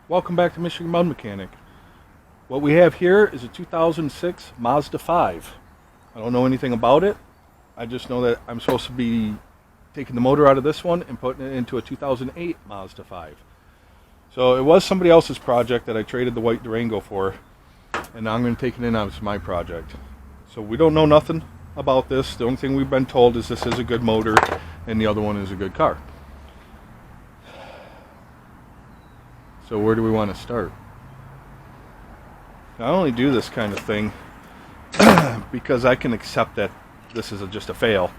Welcome back to Michigan Mud Mechanic. What we have here is a 2006 Mazda 5. I don't know anything about it. I just know that I'm supposed to be taking the motor out of this one and putting it into a 2008 Mazda 5. So it was somebody else's project that I traded the white Durango for, and now I'm going to take it in as my project. So we don't know nothing about this. The only thing we've been told is this is a good motor and the other one is a good car. So where do we want to start? I only do this kind of thing because I can accept that this is just a fail.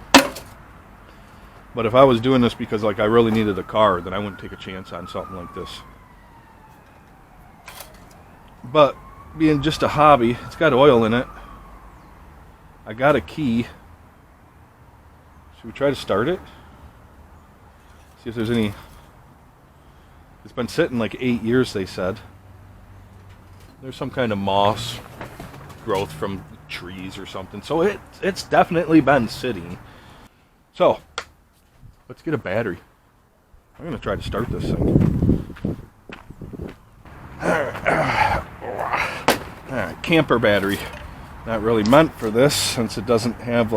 But if I was doing this because I really needed a car, then I wouldn't take a chance on something like this. But being just a hobby, it's got oil in it. I got a key. Should we try to start it? See if there's any... It's been sitting like 8 years, they said. There's some kind of moss growth from trees or something. So it's definitely been sitting. So, let's get a battery. I'm going to try to start this thing. Alright, camper battery. Not really meant for this since it doesn't have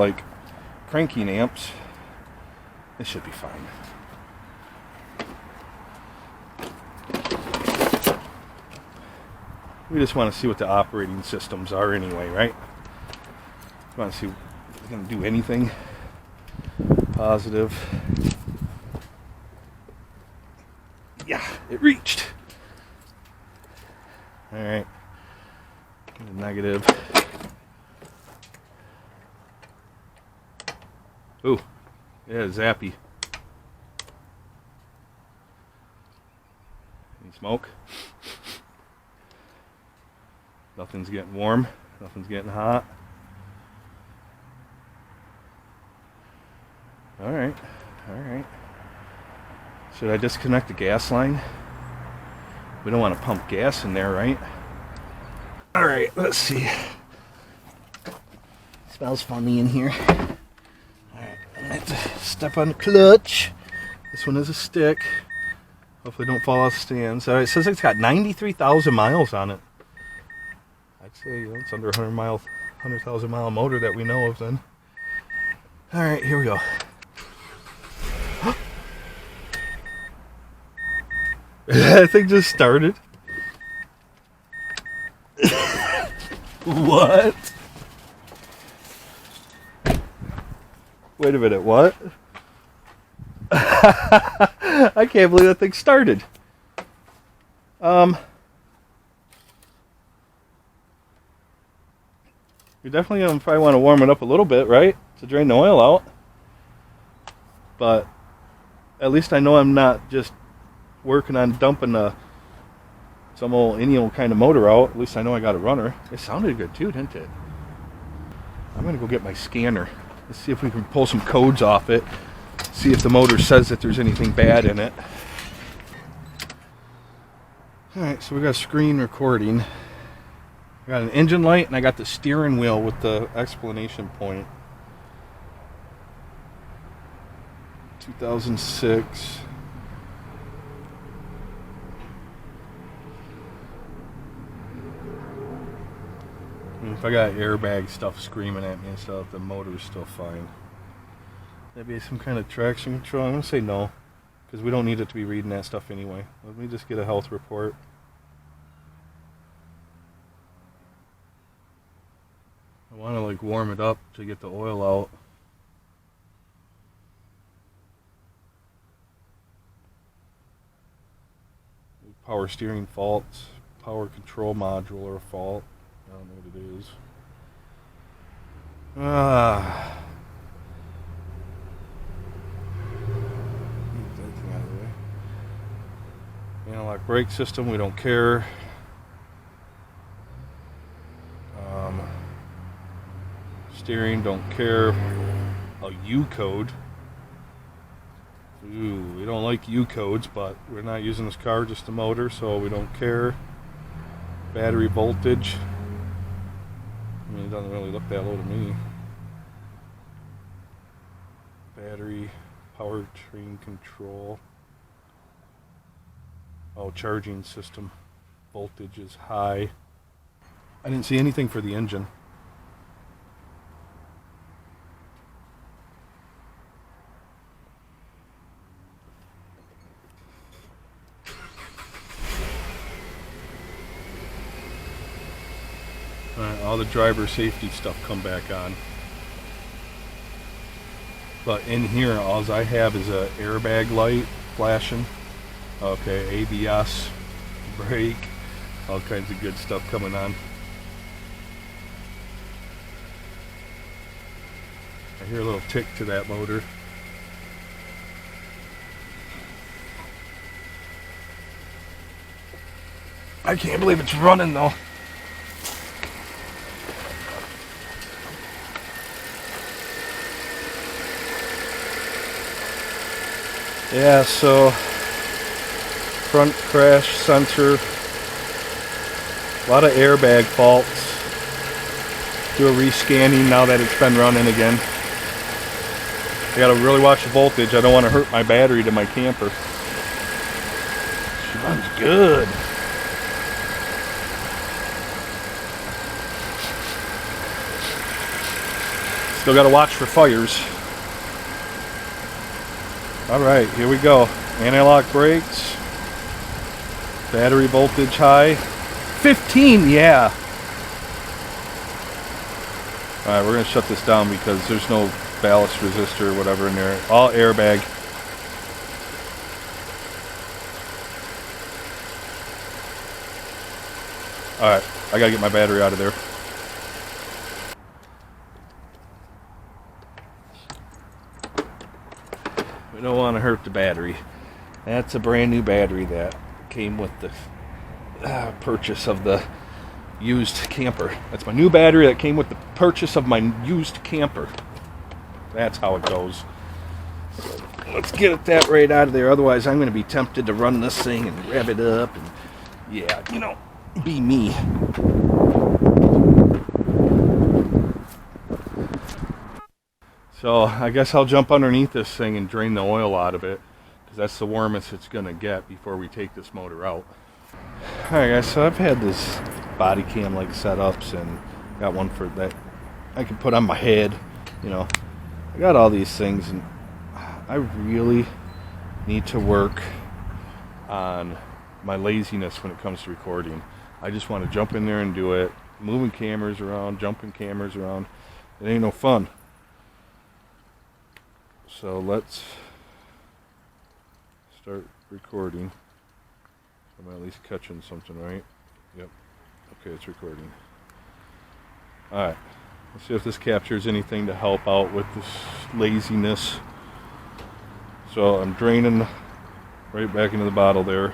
cranking amps. This should be fine. We just want to see what the operating systems are anyway, right? We want to see if it's going to do anything positive. Yeah, it reached. Alright. Negative. Ooh. Yeah, zappy. Any smoke? Nothing's getting warm. Nothing's getting hot. Alright. Alright. Should I disconnect the gas line? We don't want to pump gas in there, right? Alright, let's see. Smells funny in here. Alright, I have to step on the clutch. This one is a stick. Hopefully don't fall off the stands. Alright, it says it's got 93,000 miles on it. I'd say it's under 100,000 mile motor that we know of then. Alright, here we go. That thing just started. What? Wait a minute, what? I can't believe that thing started. You're definitely going to probably want to warm it up a little bit, right? To drain the oil out. But at least I know I'm not just working on dumping some any old kind of motor out. At least I know I got a runner. It sounded good too, didn't it? I'm going to go get my scanner. Let's see if we can pull some codes off it. See if the motor says that there's anything bad in it. Alright, so we got a screen recording. I got an engine light and I got the steering wheel with the explanation point. 2006. And if I got airbag stuff screaming at me and stuff, the motor's still fine. Maybe some kind of traction control. I'm going to say no, because we don't need it to be reading that stuff anyway. Let me just get a health report. I want to warm it up to get the oil out. Power steering faults, power control module or fault. I don't know what it is. Get that thing out of the way. Analog brake system, we don't care. Steering, don't care. A U code. Ooh, we don't like U codes, but we're not using this car, just the motor, so we don't care. Battery voltage. I mean, it doesn't really look that low to me. Battery, powertrain control. Oh, charging system. Voltage is high. I didn't see anything for the engine. Alright, all the driver safety stuff come back on. But in here, all I have is a airbag light flashing. Okay, ABS, brake, all kinds of good stuff coming on. I hear a little tick to that motor. I can't believe it's running though. Yeah, so front crash sensor, a lot of airbag faults. Do a rescanning now that it's been running again. I gotta really watch the voltage. I don't want to hurt my battery to my camper. She runs good. Still gotta watch for fires. Alright, here we go. Anti-lock brakes. Battery voltage high. 15, yeah. Alright, we're going to shut this down because there's no ballast resistor or whatever in there. All airbag. Alright, I got to get my battery out of there. We don't want to hurt the battery. That's a brand new battery that came with the purchase of the used camper. That's my new battery that came with the purchase of my used camper. That's how it goes. So let's get that right out of there. Otherwise, I'm going to be tempted to run this thing and rev it up. And yeah, you know, be me. So I guess I'll jump underneath this thing and drain the oil out of it, because that's the warmest it's going to get before we take this motor out. Alright guys, so I've had this body cam like setups and got one for that I can put on my head, you know. I got all these things and I really need to work on my laziness when it comes to recording. I just want to jump in there and do it, moving cameras around, jumping cameras around. It ain't no fun. So let's start recording. I'm at least catching something, right? Yep. Okay, it's recording. Alright. Let's see if this captures anything to help out with this laziness. So I'm draining right back into the bottle there.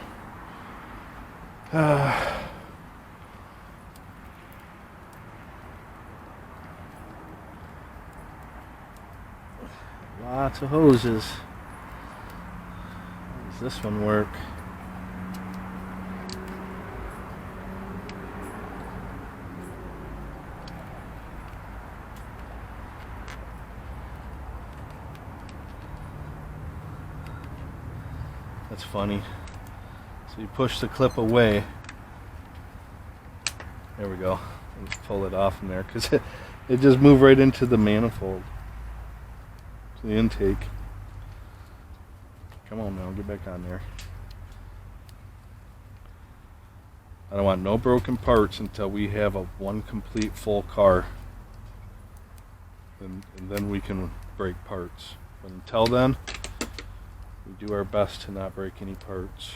Lots of hoses. How does this one work? That's funny. So you push the clip away. There we go. Let's pull it off from there because it just moved right into the manifold. To the intake. Come on now, get back on there. I don't want no broken parts until we have a one complete full car. And then we can break parts. But until then, we do our best to not break any parts.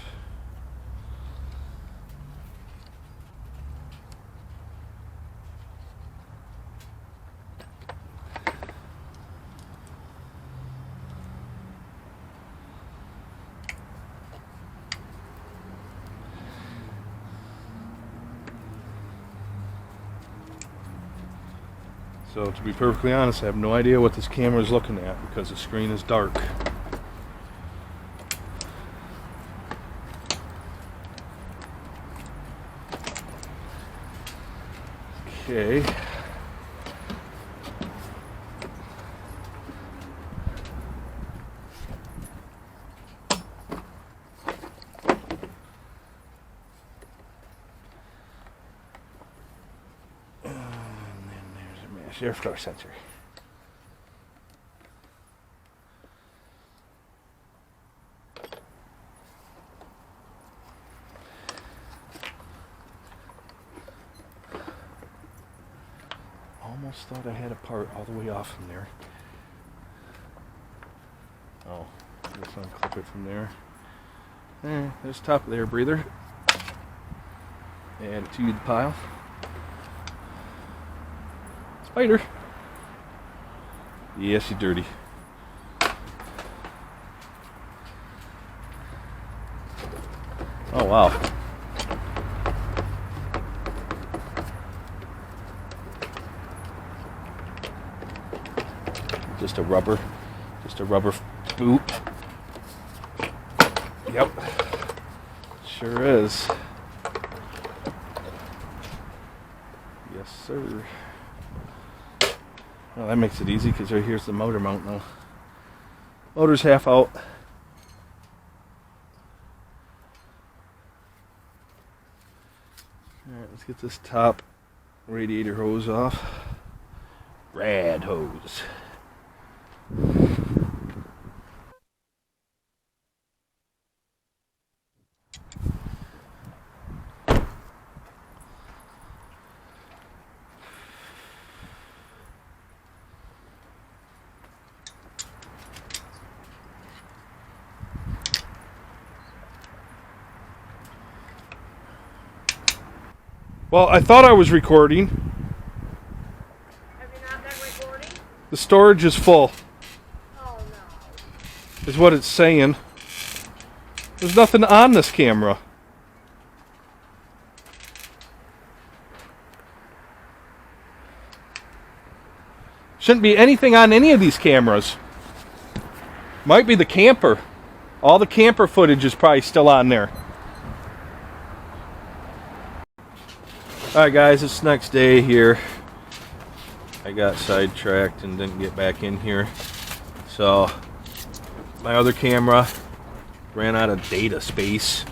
So to be perfectly honest, I have no idea what this camera is looking at because the screen is dark. Okay. airflow sensor. Almost thought I had a part all the way off from there. Oh, just unclip it from there. There's the top of the air breather. Add it to the pile. Spider. Yes, you're dirty. Oh, wow. Just a rubber boot. Yep. Sure is. Yes, sir. Well, that makes it easy because right here's the motor mount now. Motor's half out. Alright, let's get this top radiator hose off. Rad hose. Well, I thought I was recording. Have you not been recording? The storage is full, Oh no. is what it's saying. There's nothing on this camera. Shouldn't be anything on any of these cameras. Might be the camper. All the camper footage is probably still on there. Alright guys, it's next day here. I got sidetracked and didn't get back in here. So, my other camera ran out of data space.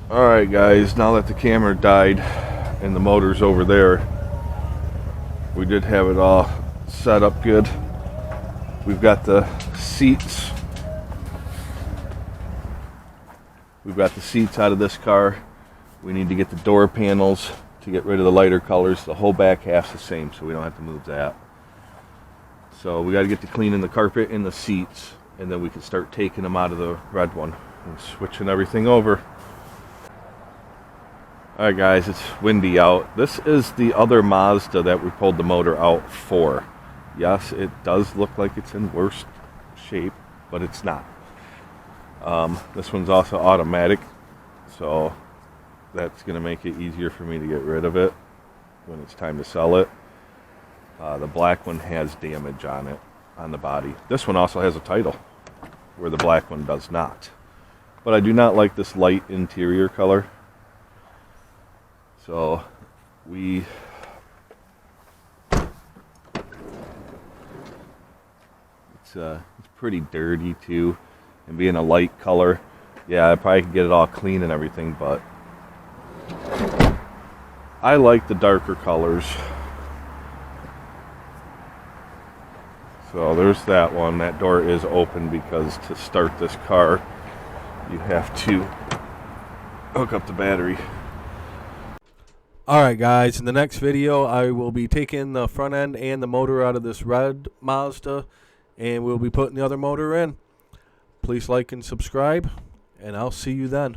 Alright guys, now that the camera died and the motor's over there, we did have it all set up good. We've got the seats. We've got the seats out of this car. We need to get the door panels to get rid of the lighter colors. The whole back half's the same, so we don't have to move that. So we got to get to cleaning the carpet and the seats, and then we can start taking them out of the red one. I'm switching everything over. Alright guys, it's windy out. This is the other Mazda that we pulled the motor out for. Yes, it does look like it's in worse shape, but it's not. This one's also automatic, so that's going to make it easier for me to get rid of it when it's time to sell it. The black one has damage on it, on the body. This one also has a title, where the black one does not. But I do not like this light interior color. So it's pretty dirty too, and being a light color, yeah, I probably could get it all clean and everything, but I like the darker colors. So there's that one. That door is open because to start this car you have to hook up the battery. Alright guys, in the next video I will be taking the front end and the motor out of this red Mazda, and we'll be putting the other motor in. Please like and subscribe, and I'll see you then.